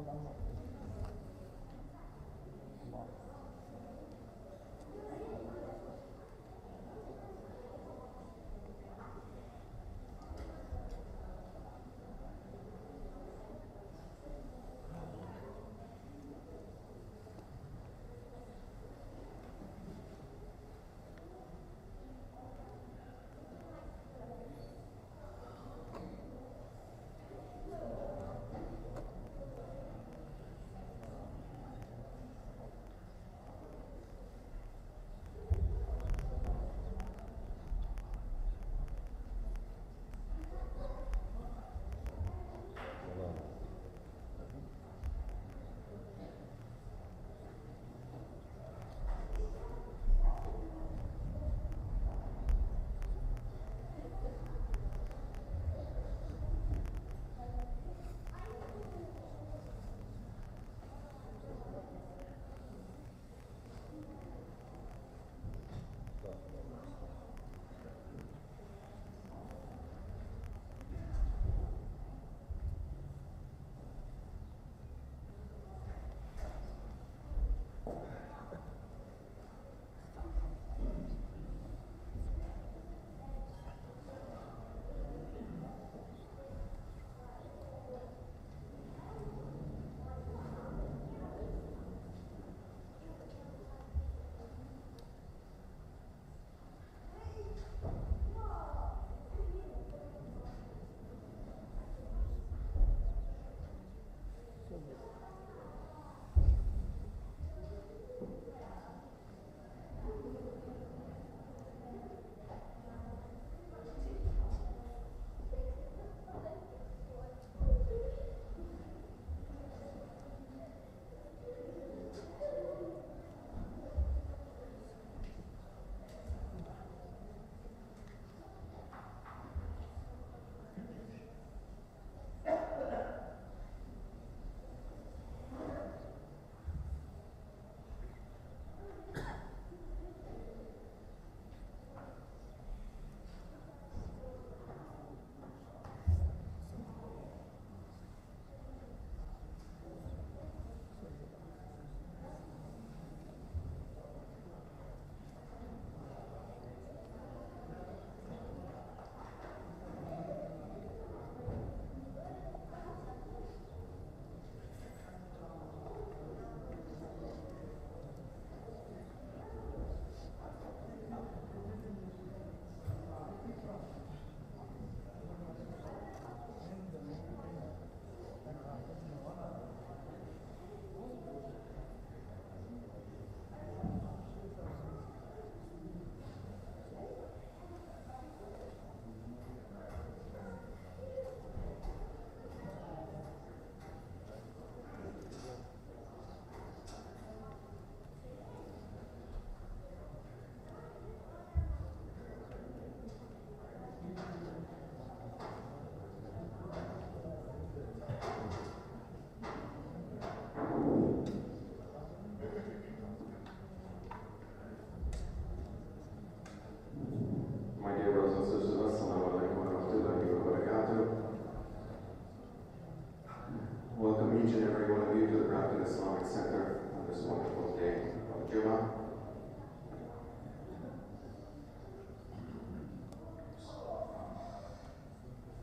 Juma.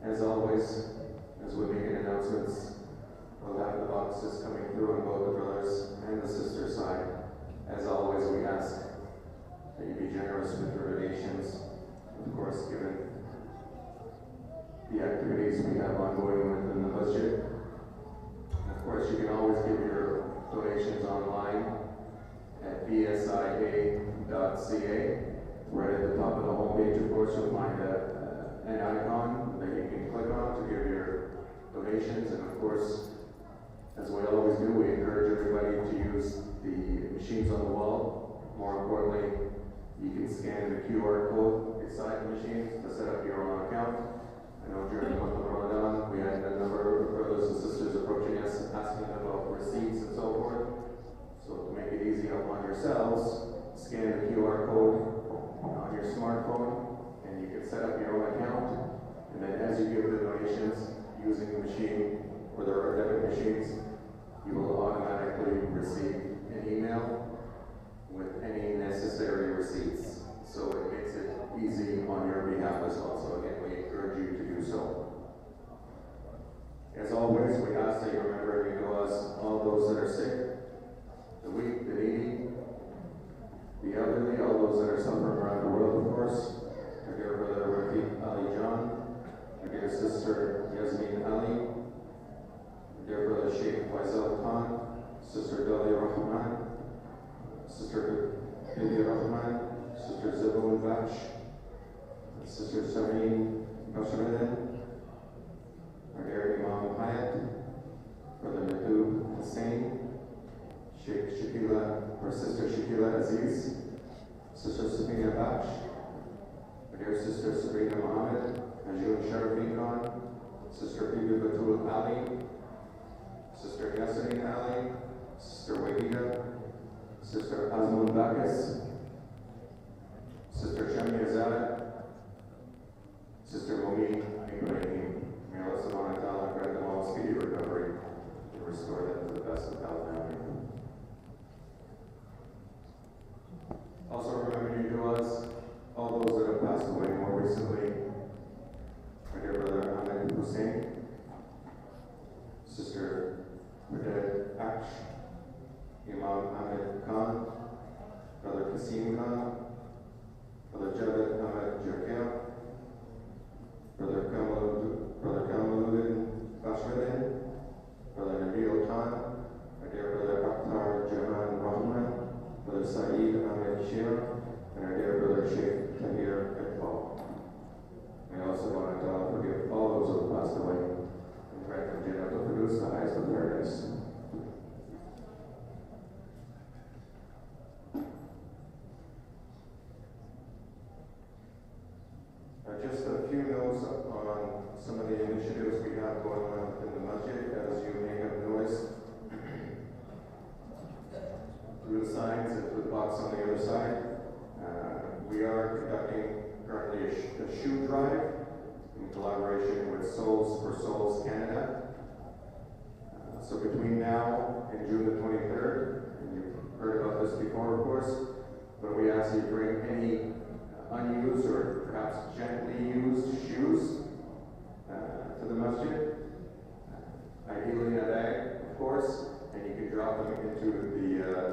As always, as we make announcements, we'll have the boxes coming through on both the brothers and the sister side. As always, we ask that you be generous with your donations. Of course, given the activities we have ongoing within the budget. And of course, you can always give your donations online at bsia.ca. Right at the top of the homepage, of course, you'll find an icon that you can click on to give your donations. And of course, as we always do, we encourage everybody to use the machines on the wall. More importantly, you can scan the QR code beside the machines to set up your own account. I know during the month of Ramadan, we had a number of brothers and sisters approaching us, asking about receipts and so forth. So to make it easy upon yourselves, scan the QR code on your smartphone, and you can set up your own account. And then as you give the donations using the machine, or there are debit machines, you will automatically receive an email with any necessary receipts. So it makes it easy on your behalf as well. So again, we encourage you to do so. As always, we ask that you remember and you know us, all those that are sick, the weak, the needy, the elderly, all those that are suffering around the world, of course. Our dear brother Rafiq Ali John, our dear sister Yasmin Ali, our dear brother Sheikh Faisal Khan, sister Dali Rahman, sister Billy Rahman, sister Zabul Bash, sister Sareen Bashradin, our dear Imam Hayat, brother Matub Hussein, Sheikh Shakila, or sister Shakila Aziz, sister Sabina Bash, our dear sister Sabrina Mohammed, Ajun Sharafi Khan, sister Bibi Batul Ali, sister Yasmin Ali, sister Wahida, sister Azmul Baqis, sister Shamia Zad, sister Momi Ibrahim. May Allah subhanahu wa ta'ala grant them all speedy recovery and restore them to the best of health and health. Also remember you to us, all those that have passed away more recently, our dear brother Ahmed Hussein, sister Radet Aksh, Imam Ahmed Khan, brother Kasim Khan, brother Javed Ahmed Jerkel, brother Kamaluddin Bashradin, brother Nabil Khan, our dear brother Akhtar Jahan Rahman, brother Saeed Ahmed Shir, and our dear brother Sheikh Tahir Iqbal. May Allah subhanahu wa ta'ala forgive all those who have passed away and grant them Jannah to produce the highest of paradise. Just a few notes on some of the initiatives we have going on in the masjid. As you may have noticed, through the signs and through the box on the other side, we are conducting currently a shoe drive in collaboration with Souls for Souls Canada. So between now and June the 23rd, and you've heard about this before, of course, but we ask you to bring any unused or perhaps gently used shoes to the masjid, ideally in a bag, of course, and you can drop them into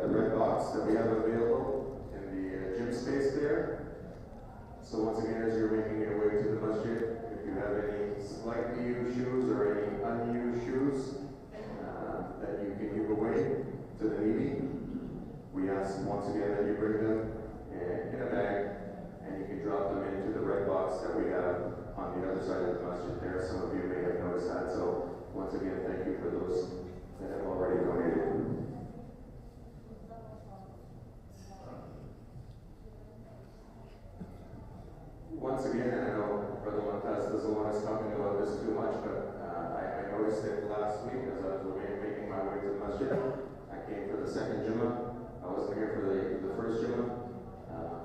the red box that we have available in the gym space there. So once again, as you're making your way to the masjid, if you have any slightly used shoes or any unused shoes that you can give away to the needy, we ask once again that you bring them in a bag, and you can drop them into the red box that we have on the other side of the masjid there. Some of you may have noticed that. So once again, thank you for those that have already donated. Once again, and I know Brother Montez doesn't want us talking about this too much, but I noticed it last week as I was making my way to the masjid. I came for the second Juma. I wasn't here for the first Juma.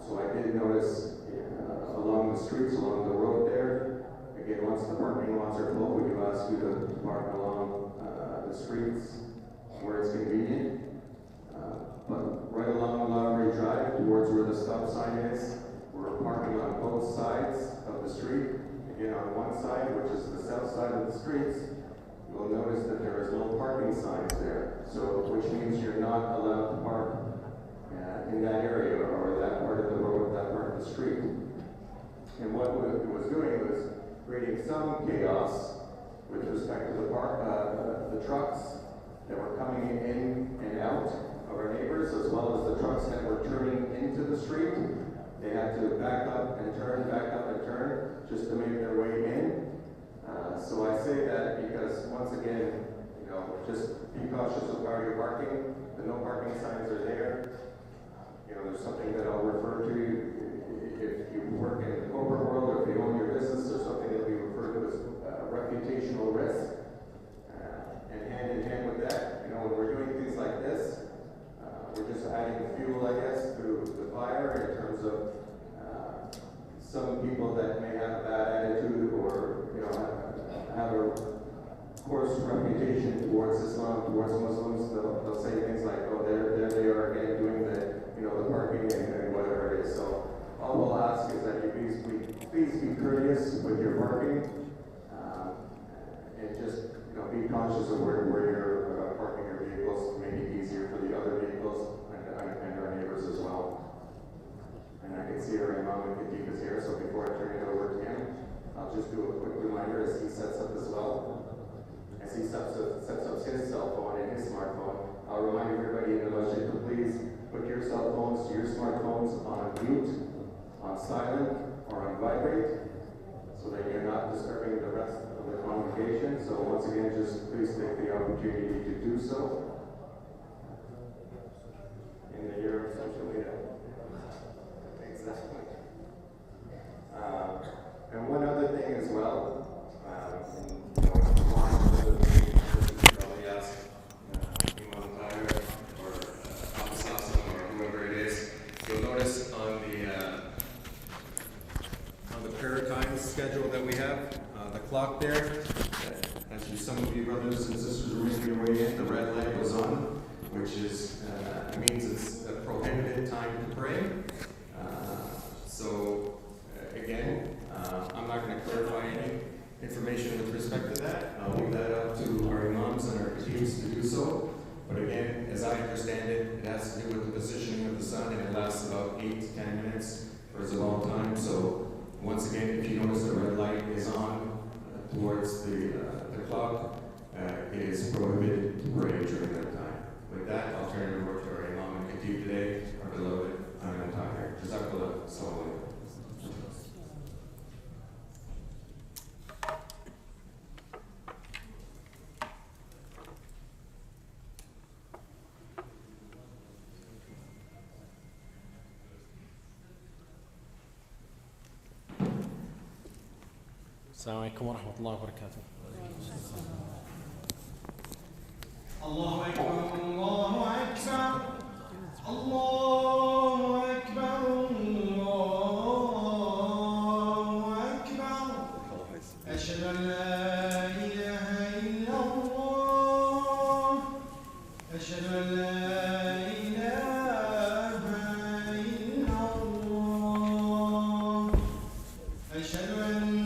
So I did notice along the streets, along the road there, again, once the parking lots are full, we do ask you to park along the streets where it's convenient. But right along the Lowry Drive, towards where the stop sign is, we're parking on both sides of the street. Again, on one side, which is the south side of the streets, you will notice that there is no parking signs there. So, which means you're not allowed to park in that area or that part of the road, that part of the street. And what it was doing was creating some chaos with respect to the trucks that were coming in and out of our neighbors, as well as the trucks that were turning into the street. They had to back up and turn, just to make their way in. So I say that because, once again, just be cautious of where you're parking. The no parking signs are there. There's something that I'll refer to if you work in the corporate world or if you own your business. There's something that we refer to as reputational risk. And hand in hand with that, when we're doing things like this, we're just adding fuel, I guess, to the fire in terms of some people that may have a bad attitude or have a coarse reputation towards Islam, towards Muslims, they'll say things like, oh, there they are again doing the parking and whatever it is. So all we'll ask is that you please be courteous with your parking, and just be conscious of where you're parking your vehicles to make it easier for the other vehicles and our neighbors as well. And I can see our Imam Khatib is here, so before I turn it over to him, I'll just do a quick reminder as he sets up as well. As he sets up his cell phone and his smartphone, I'll remind everybody in the masjid to please put your cell phones, your smartphones on mute, on silent, or on vibrate, so that you're not disturbing the rest of the congregation. So once again, just please take the opportunity to do so. In the year of social media. Exactly. And one other thing as well, probably ask Imam Tahir or Abu Sassam or whoever it is. You'll notice on the prayer time schedule that we have, the clock there, as some of you brothers and sisters are making your way in, the red light was on, which is means it's a prohibited time to pray. So again, I'm not going to clarify any information with respect to that. I'll leave that up to our imams and our teams to do so. But again, as I understand it, it has to do with the positioning of the sun, and it lasts about 8 to 10 minutes for a long time. So once again, if you notice the red light is on towards the clock, it is prohibited to pray during that time. With that, I'll turn it over to our Imam and Khatib today, our beloved Imam Tahir. Jazakallah. Assalamu alaikum. السلام عليكم ورحمة الله وبركاته. الله أكبر الله أكبر الله أكبر الله أكبر أشهد أن لا إله إلا الله أشهد أن لا إله إلا الله أشهد أن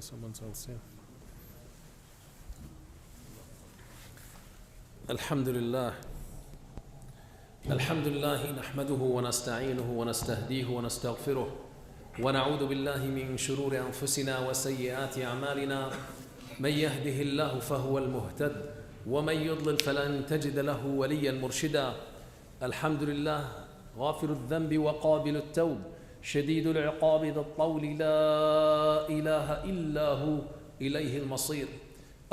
someone's else, yeah. الحمد لله نحمده ونستعينه ونستهديه ونستغفره ونعوذ بالله من شرور أنفسنا وسيئات أعمالنا من يهده الله فهو المهتد ومن يضلل فلن تجد له وليا مرشدا. الحمد لله غافر الذنب وقابل التوب شديد العقاب ذا الطول لا إله إلا هو إليه المصير.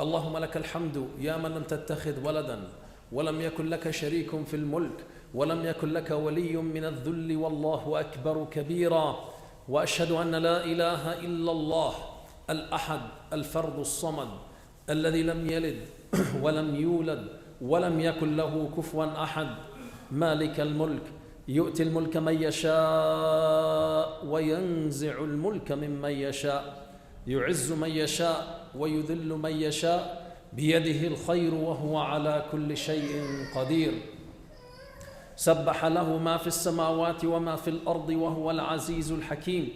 اللهم لك الحمد يا من لم تتخذ ولدا ولم يكن لك شريك في الملك ولم يكن لك ولي من الذل والله أكبر كبيرا. وأشهد أن لا إله إلا الله الأحد الفرد الصمد الذي لم يلد ولم يولد ولم يكن له كفوا أحد. مالك الملك يؤتي الملك من يشاء وينزع الملك ممن يشاء يعز من يشاء ويذل من يشاء بيده الخير وهو على كل شيء قدير. سبح له ما في السماوات وما في الأرض وهو العزيز الحكيم.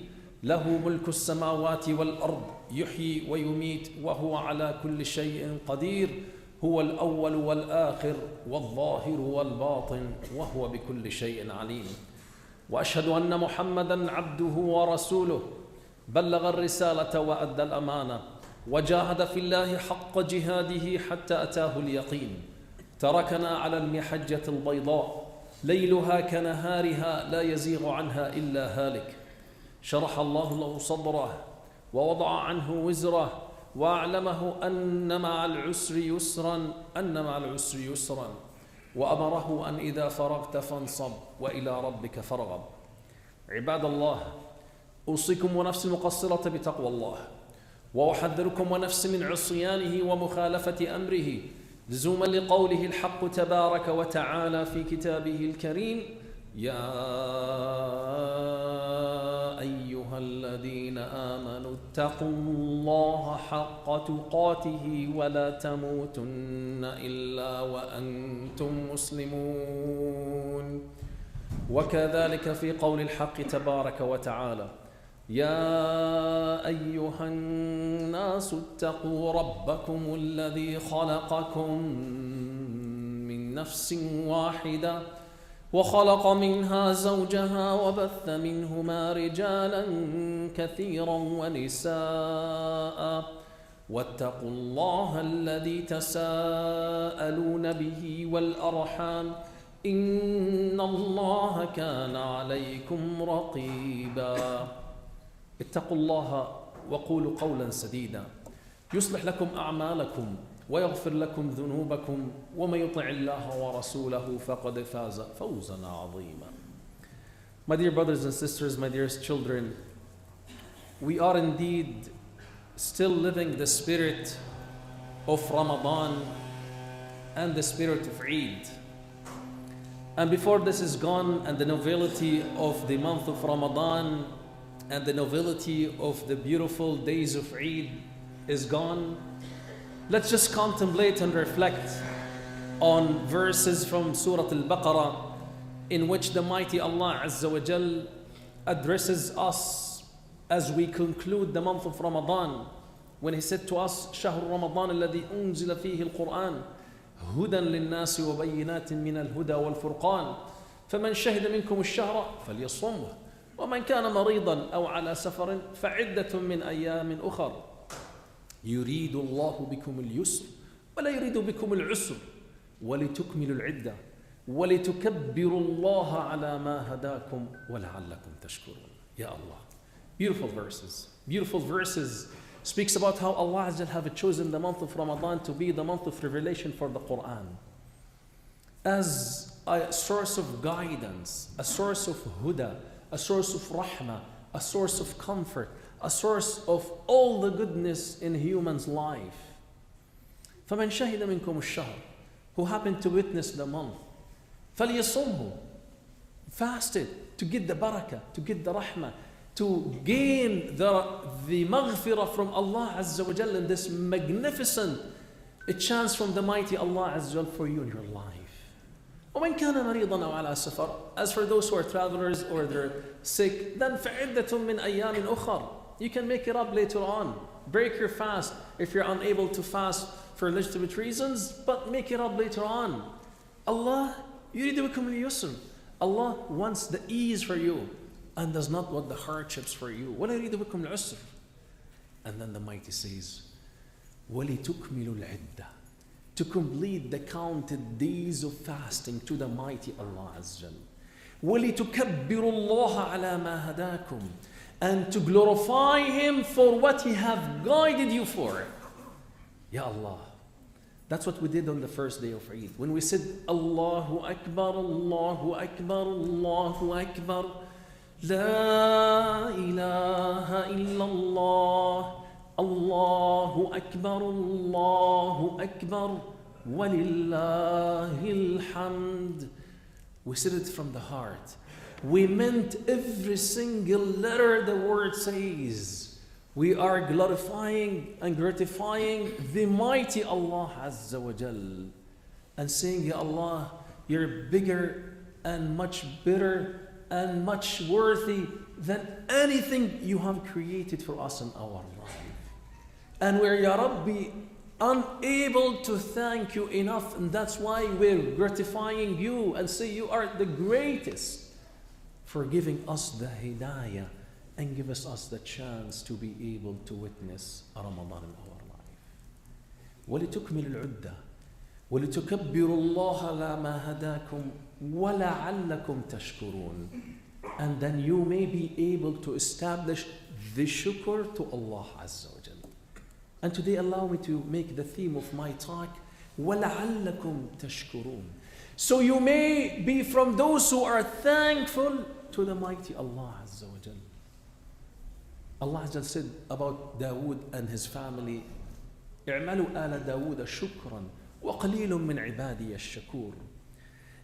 له ملك السماوات والأرض يحيي ويميت وهو على كل شيء قدير. هو الأول والآخر والظاهر والباطن وهو بكل شيء عليم. وأشهد أن محمدًا عبده ورسوله بلغ الرسالة وأدى الأمانة وجاهد في الله حق جهاده حتى أتاه اليقين. تركنا على المحجة البيضاء ليلها كنهارها لا يزيغ عنها إلا هالك. شرح الله له صدره ووضع عنه وزره وأعلمه أن مع العسر يسرا وأمره أن إذا فرغت فانصب وإلى ربك فارغب. عباد الله، أوصيكم ونفسي المقصرة بتقوى الله، وأحذركم ونفسي من عصيانه ومخالفة أمره لزوما لقوله الحق تبارك وتعالى في كتابه الكريم: يا أيها الذين آمنوا اتقوا الله حق تقاته ولا تموتن إلا وأنتم مسلمون. وكذلك في قول الحق تبارك وتعالى: يا أيها الناس اتقوا ربكم الذي خلقكم من نفس واحدة وخلق منها زوجها وبث منهما رجالا كثيرا ونساء واتقوا الله الذي تساءلون به والأرحام إن الله كان عليكم رقيبا. اتقوا الله وقولوا قولا سديدا يصلح لكم أعمالكم ويغفر لكم ذنوبكم ومن يطع الله ورسوله فقد فاز فوزا عظيما. My dear brothers and sisters, my dearest children, we are indeed still living the spirit of Ramadan and the spirit of Eid. And before this is gone and the novelty of the month of Ramadan and the novelty of the beautiful days of Eid is gone, let's just contemplate and reflect on verses from Surah Al-Baqarah in which the mighty Allah Azza wa Jal addresses us as we conclude the month of Ramadan, when He said to us: شهر رمضان الذي أنزل فيه القرآن هدى للناس وبينات من الهدى والفرقان فمن شهد منكم الشهر فليصمه ومن كان مريضا أو على سفر فعدة من أيام أخر يريد الله بكم اليسر ولا يريد بكم العسر ولتكملوا العدة ولتكبروا الله على ما هداكم ولعلكم تشكرون. Ya Allah. Beautiful verses. Beautiful verses speaks about how Allah Azza have chosen the month of Ramadan to be the month of revelation for the Quran as a source of guidance, a source of huda, a source of rahmah, a source of comfort, a source of all the goodness in human's life. فَمَنْ شَهِدَ مِنْكُمُ الشَّهْرِ, who happened to witness the month, فَلْيَصُمْهُ, fast it, to get the barakah, to get the rahmah, to gain the maghfirah from Allah Azza wa Jalla, and this magnificent chance from the mighty Allah Azza wa Jalla for you in your life. وَمَنْ كَانَ مَرِيضًا أَوْ عَلَى سَفَرٍ, as for those who are travelers or they're sick, then فَعِدَّةٌ مِّنْ أَيَّامٍ أُخَرٍ, you can make it up later on. Break your fast if you're unable to fast for legitimate reasons, but make it up later on. Allah يريد بكم اليسر. Allah wants the ease for you and does not want the hardships for you. ولا يريد بكم العسر. And then the mighty says, وَلِتُكْمِلُوا الْعِدَّةِ, to complete the counted days of fasting to the mighty Allah Azza wa Jal. وَلِتُكَبِّرُوا اللَّهَ عَلَى مَا هَدَاكُمْ, and to glorify Him for what He have guided you for. Ya Allah. That's what we did on the first day of Eid. When we said, Allahu Akbar, Allahu Akbar, Allahu Akbar, La ilaha illallah, Allahu Akbar, Allahu Akbar, Walillahil hamd. We said it from the heart. We meant every single letter the word says. We are glorifying and gratifying the mighty Allah Azza wa Jal and saying, Ya Allah, you're bigger and much better and much worthy than anything you have created for us in our life. And we're, Ya Rabbi, unable to thank you enough, and that's why we're gratifying you and say you are the greatest for giving us the hidayah and give us the chance to be able to witness Ramadan in our life. ولتكمل العدة ولتكبروا الله على ما هداكم ولعلكم تشكرون. And then you may be able to establish the shukr to Allah Azza wa Jal. And today allow me to make the theme of my talk, وَلَعَلَّكُمْ تَشْكُرُونَ. So you may be from those who are thankful to the mighty Allah Azza wa Jal. Allah Azza wa Jal said about Dawood and his family, اعملوا آل داود شكرا وقليل من عبادي الشكور.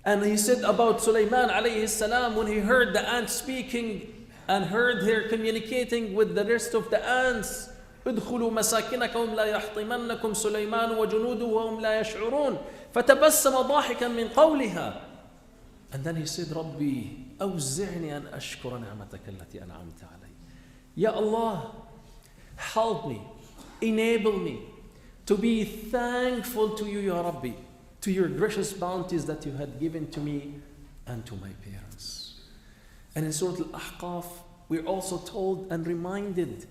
And he said about Sulaiman alayhi salam, when he heard the ants speaking and heard her communicating with the rest of the ants, ادخلوا مساكنكم لا يحطمنكم سليمان وجنوده وهم لا يشعرون فتبسم ضاحكا من قولها. And then he said, ربي أوزعني أن أشكر نعمتك التي أنعمت علي. Ya Allah, help me, enable me to be thankful to you, Ya Rabbi, to your gracious bounties that you had given to me and to my parents. And in Surah Al-Ahqaf, we're also told and reminded,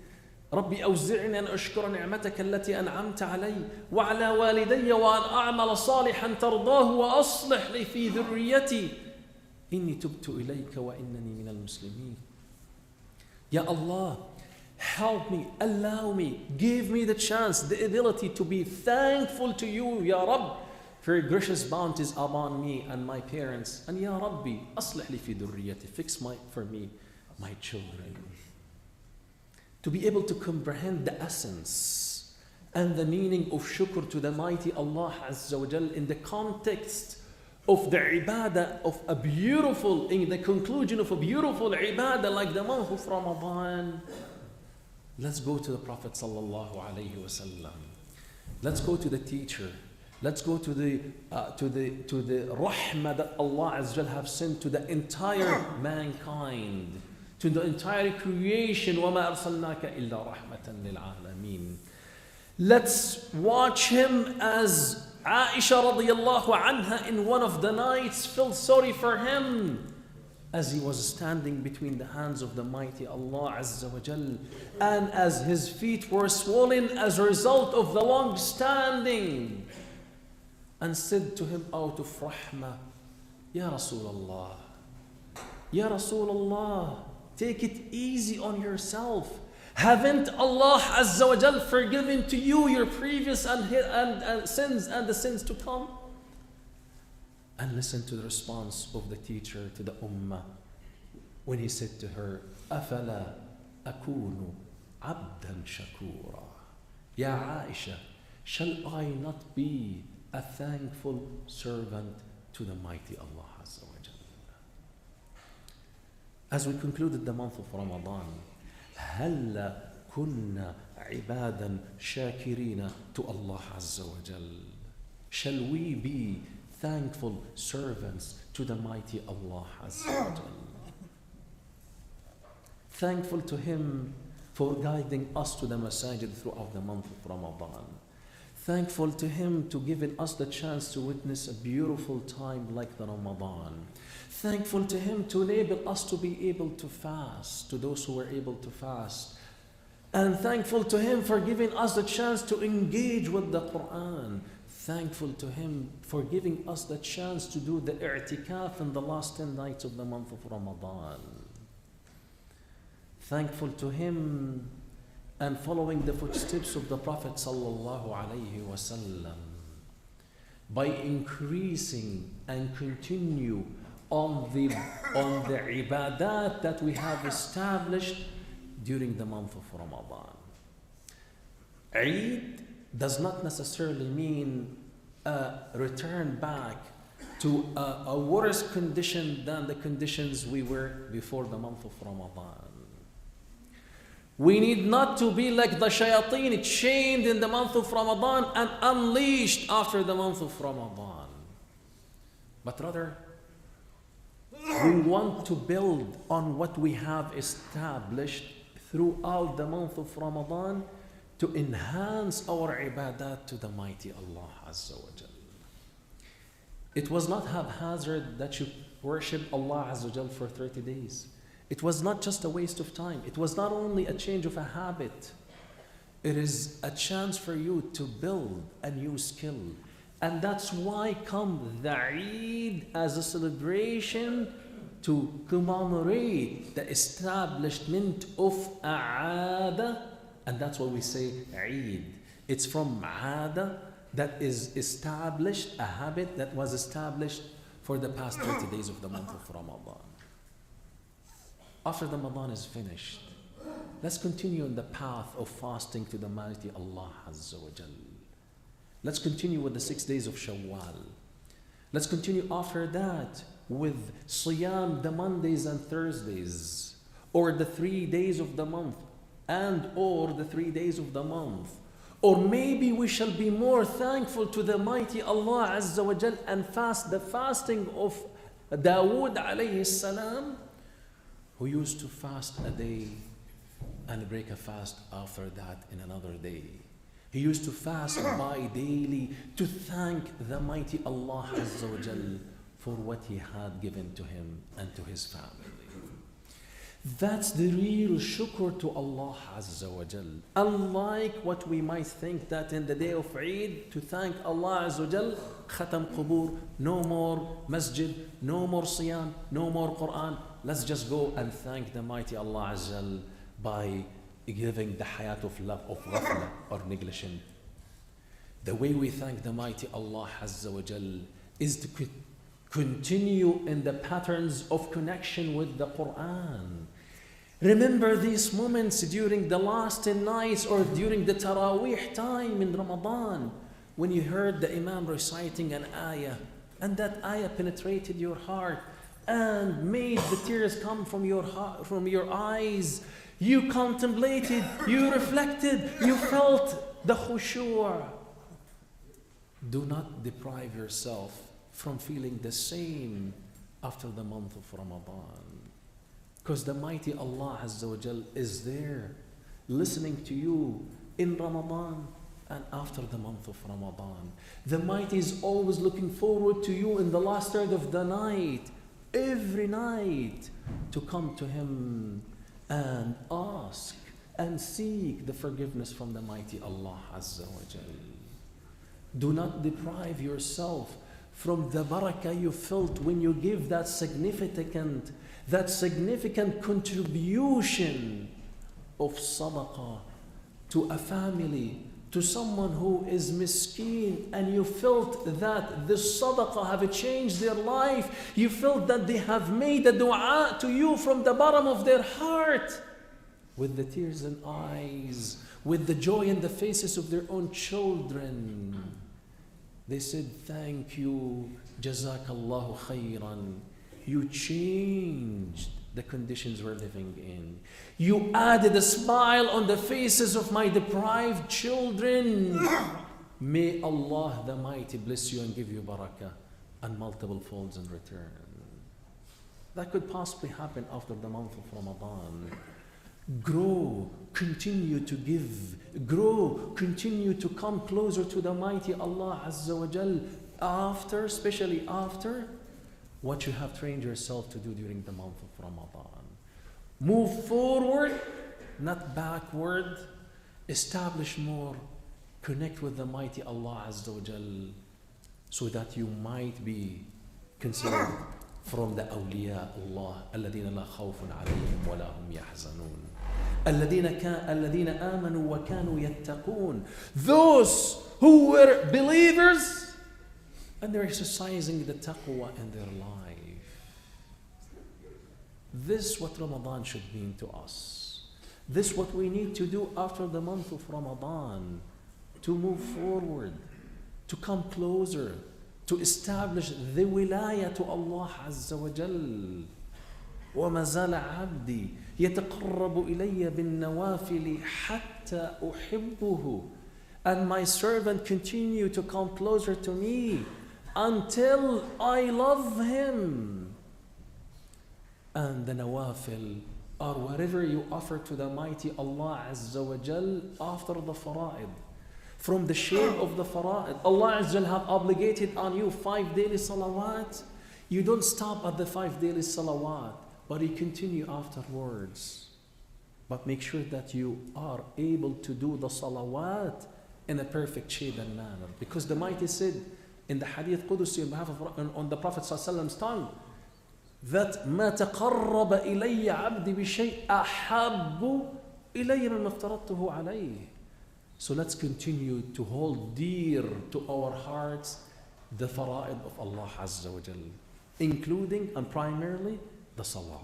ربي أوزعني أن أشكر نعمتك التي أنعمت علي وعلى والدي وأن أعمل صالحا ترضاه وأصلح لي في ذريتي إني تبت إليك وإنني من المسلمين. Ya Allah, help me, allow me, give me the chance, the ability to be thankful to you, Ya Rabb, for your gracious bounties upon me and my parents. And Ya Rabbi, أصلح لي في ذريتي, fix for me my children. To be able to comprehend the essence and the meaning of shukr to the mighty Allah Azza wa Jal in the context of the ibadah of a beautiful, in the conclusion of a beautiful ibadah like the month of Ramadan. Let's go to the Prophet sallallahu alaihi wasallam. Let's go to the teacher. Let's go to the rahmah that Allah Azza wa Jal have sent to the entire mankind, to the entire creation. وَمَا أَرْسَلْنَاكَ إِلَّا رَحْمَةً لِلْعَالَمِينَ. Let's watch him as Aisha radiallahu anha in one of the nights felt sorry for him as he was standing between the hands of the mighty Allah Azza wa Jal, and as his feet were swollen as a result of the long standing, and said to him out of rahmah, Ya Rasulullah, Ya Rasulullah, take it easy on yourself. Haven't Allah Azza wa Jal forgiven to you your previous and sins and the sins to come? And listen to the response of the teacher to the ummah when he said to her, أَفَلَا أَكُونُ عَبْدًا شَكُورًا. Ya Aisha, shall I not be a thankful servant to the mighty Allah Azza wa Jal? As we concluded the month of Ramadan, هل كنا عبادا شاكرين to Allah Azza wa Jal? Shall we be thankful servants to the mighty Allah Azza wa Jal? Thankful to Him for guiding us to the masajid throughout the month of Ramadan. Thankful to Him to giving us the chance to witness a beautiful time like the Ramadan. Thankful to Him to enable us to be able to fast, to those who were able to fast. And thankful to Him for giving us the chance to engage with the Quran. Thankful to Him for giving us the chance to do the i'tikaf in the last 10 nights of the month of Ramadan. Thankful to Him and following the footsteps of the Prophet sallallahu alaihi wasallam by increasing and continue on the ibadat that we have established during the month of Ramadan. Eid does not necessarily mean a return back to a worse condition than the conditions we were before the month of Ramadan. We need not to be like the shayateen chained in the month of Ramadan and unleashed after the month of Ramadan. But rather, we want to build on what we have established throughout the month of Ramadan to enhance our ibadat to the mighty Allah Azza wa Jal. It was not haphazard that you worship Allah Azza wa Jal for 30 days. It was not just a waste of time. It was not only a change of a habit. It is a chance for you to build a new skill. And that's why come the Eid as a celebration to commemorate the establishment of Aada. And that's why we say Eid. It's from Aada, that is established, a habit that was established for the past 30 days of the month of Ramadan. After Ramadan is finished, let's continue on the path of fasting to the mighty Allah Azza wa Jal. Let's continue with the 6 days of Shawwal. Let's continue after that with Siyam the Mondays and Thursdays, or the 3 days of the month, and or the 3 days of the month. Or maybe we shall be more thankful to the mighty Allah Azza wa Jal and fast the fasting of Dawood alayhi salam, who used to fast a day and break a fast after that in another day. He used to fast daily to thank the mighty Allah Azza wa Jal for what He had given to him and to his family. That's the real shukr to Allah Azza wa Jal. Unlike what we might think that in the day of Eid, to thank Allah Azza wa Jal, khatam qubur, no more masjid, no more siyam, no more Quran. Let's just go and thank the mighty Allah Azza wa Jal by giving the hayat of love of ghafla or negligence. The way we thank the mighty Allah Azza wa Jal is to continue in the patterns of connection with the Quran. Remember these moments during the last 10 nights or during the Taraweeh time in Ramadan, when you heard the Imam reciting an ayah, and that ayah penetrated your heart and made the tears come from your heart, from your eyes. You contemplated, you reflected, you felt the khushu'. Do not deprive yourself from feeling the same after the month of Ramadan. Because the mighty Allah Azza wa Jal is there listening to you in Ramadan and after the month of Ramadan. The mighty is always looking forward to you in the last third of the night, every night, to come to Him and ask and seek the forgiveness from the mighty Allah Azza wa Jal. Do not deprive yourself from the barakah you felt when you give that significant contribution of sadaqah to a family, to someone who is miskeen, and you felt that this sadaqah have changed their life. You felt that they have made a dua to you from the bottom of their heart, with the tears in eyes, with the joy in the faces of their own children. They said, thank you, Jazakallahu khairan. You changed the conditions we're living in. You added a smile on the faces of my deprived children. May Allah the Mighty bless you and give you barakah and multiple folds in return. That could possibly happen after the month of Ramadan. Grow, continue to give, grow, continue to come closer to the mighty Allah Azza wa Jal after, especially after what you have trained yourself to do during the month of Ramadan. Move forward, not backward. Establish more, connect with the mighty Allah Azza wa Jal, so that you might be considered from the awliya Allah, الذين لا خوف عليهم ولا هم يحزنون, الذين آمنوا وكانوا يتقون, those who were believers and they're exercising the taqwa in their life. This is what Ramadan should mean to us. This is what we need to do after the month of Ramadan, to move forward, to come closer, to establish the wilayah to Allah Azza wa Jal. وَمَا زَالَ عَبْدِي يَتَقَرَّبُ إِلَيَّ بِالنَّوَافِلِ حَتَّى أُحِبُّهُ. And my servant continue to come closer to me until I love him. And the nawafil or whatever you offer to the mighty Allah Azza wa Jal after the fara'id. From the share of the fara'id, Allah Azza wa Jal have obligated on you 5 daily salawat. You don't stop at the 5 daily salawat, but you continue afterwards. But make sure that you are able to do the salawat in a perfect shape and manner. Because the mighty said in the hadith Qudusi on behalf of on the Prophet ﷺ's tongue, that ما تقرب إلي عبدي بشيء أحب إلي مما افترضته عليه. So let's continue to hold dear to our hearts the fara'id of Allah Azza wa Jal, including and primarily the salah.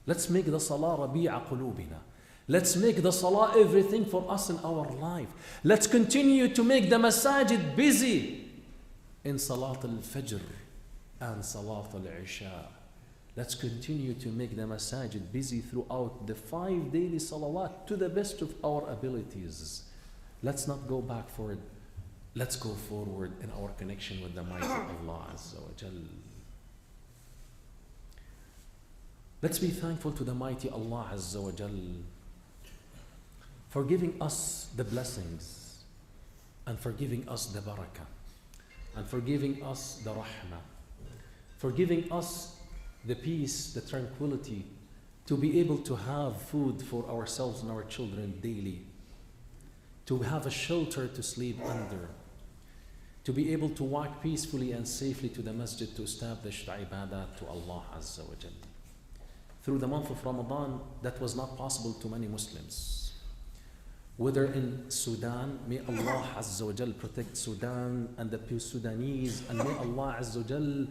Let's make the salah rabi'a qulubina. Let's make the salah everything for us in our life. Let's continue to make the masajid busy in salat al-fajr and salat al-isha. Let's continue to make the masajid busy throughout the 5 daily salawat to the best of our abilities. Let's not go backward. Let's go forward in our connection with the mighty Allah Azza wa Jal. Let's be thankful to the mighty Allah Azza wa Jal for giving us the blessings and for giving us the barakah and for giving us the rahmah, for giving us the peace, the tranquility to be able to have food for ourselves and our children daily, to have a shelter to sleep under, to be able to walk peacefully and safely to the masjid to establish the ibadat to Allah Azza wa Jal. Through the month of Ramadan, that was not possible to many Muslims. Whether in Sudan, may Allah Azza wa Jal protect Sudan and the Sudanese, and may Allah Azza wa Jal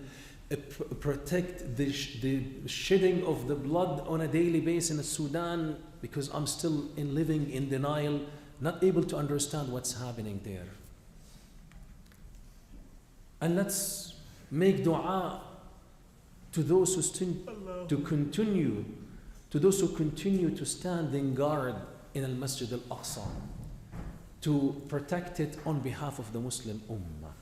protect the shedding of the blood on a daily basis in Sudan, because I'm still living in denial, not able to understand what's happening there. And let's make dua to those who continue to stand in guard in Al-Masjid Al-Aqsa, to protect it on behalf of the Muslim Ummah.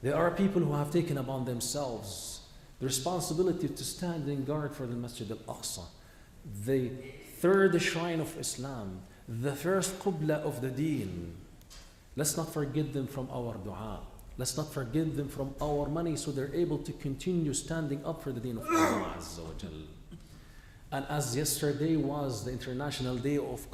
There are people who have taken upon themselves the responsibility to stand in guard for the Masjid Al-Aqsa, the third shrine of Islam, the first qibla of the deen. Let's not forget them from our dua. Let's not forget them from our money, so they're able to continue standing up for the deen of Allah Azza wa Jal. And as yesterday was the International Day of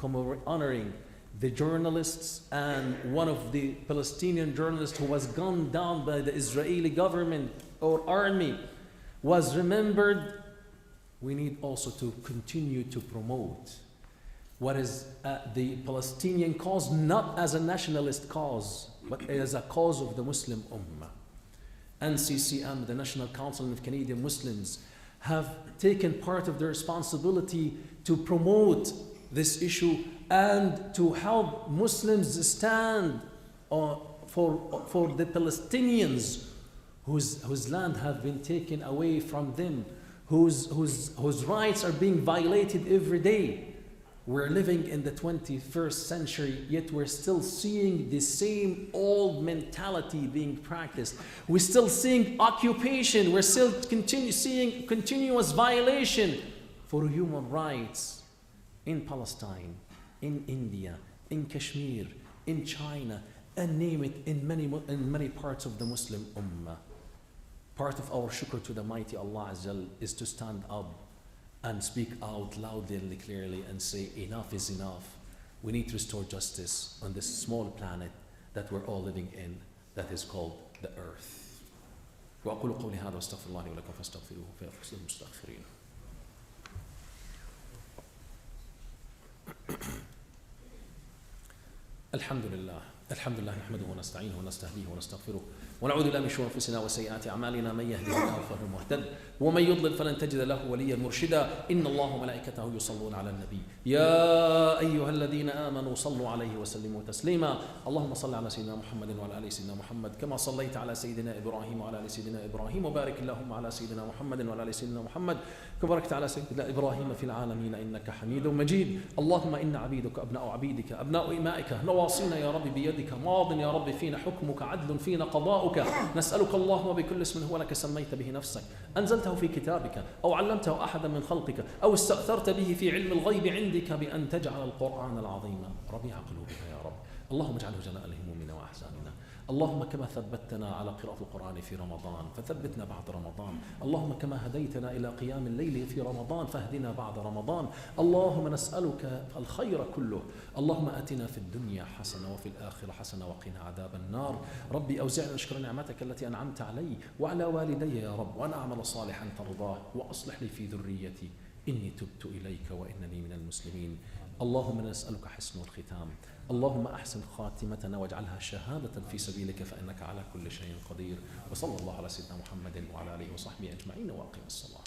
honoring the journalists, and one of the Palestinian journalists who was gunned down by the Israeli government or army was remembered, we need also to continue to promote what is the Palestinian cause, not as a nationalist cause, but as a cause of the Muslim Ummah. NCCM, the National Council of Canadian Muslims, have taken part of their responsibility to promote this issue and to help Muslims stand for the Palestinians whose land have been taken away from them, whose rights are being violated every day. We're living in the 21st century, yet we're still seeing the same old mentality being practiced. We're still seeing occupation. We're still seeing continuous violation for human rights in Palestine, in India, in Kashmir, in China, and name it, in many parts of the Muslim Ummah. Part of our shukr to the mighty Allah Azza is to stand up and speak out loudly and clearly and say, enough is enough. We need to restore justice on this small planet that we're all living in, that is called the earth. وأقول قولي هذا واستغفر الله لي ولكم فاستغفروه فيغفر المستغفرين. الحمد لله نحمده ونستعينه ونستهديه ونستغفره ونعوذ بالله من شرور انفسنا وسيئات اعمالنا، من يهده الله فهو المهتد ومن يضلل فلن تجد له وليا مرشدا. ان الله وملائكته يصلون على النبي يا ايها الذين امنوا صلوا عليه وسلموا تسليما. اللهم صل على سيدنا محمد وعلى ال سيدنا محمد كما صليت على سيدنا ابراهيم وعلى ال سيدنا ابراهيم، وبارك اللهم على سيدنا محمد وعلى ال سيدنا محمد كما باركت على سيدنا ابراهيم في العالمين انك حميد مجيد. اللهم ان عبيدك ابناء عبيدك ابناء امائك نواصينا يا رب بيدك بيدك، ماض يا رب فينا حكمك، عدل فينا قضاؤك. نسألك اللهم بكل اسم هو لك سميت به نفسك، أنزلته في كتابك أو علمته أحدا من خلقك أو استأثرت به في علم الغيب عندك بأن تجعل القرآن العظيم ربيع قلوبنا يا رب. اللهم اجعله جلاء لهمومنا وأحزاننا. اللهم كما ثبتنا على قراءة القرآن في رمضان فثبتنا بعد رمضان. اللهم كما هديتنا إلى قيام الليل في رمضان فاهدنا بعد رمضان. اللهم نسألك الخير كله. اللهم آتنا في الدنيا حسنة وفي الآخرة حسنة وقنا عذاب النار. ربي أوزعني أشكر نعمتك التي أنعمت علي وعلى والدي يا رب، وأن أعمل صالحا ترضاه، وأصلح لي في ذريتي إني تبت إليك وإنني من المسلمين. اللهم نسألك حسن الختام. اللهم أحسن خاتمتنا واجعلها شهادة في سبيلك فإنك على كل شيء قدير. وصلى الله على سيدنا محمد وعلى آله وصحبه أجمعين وأقم الصلاة.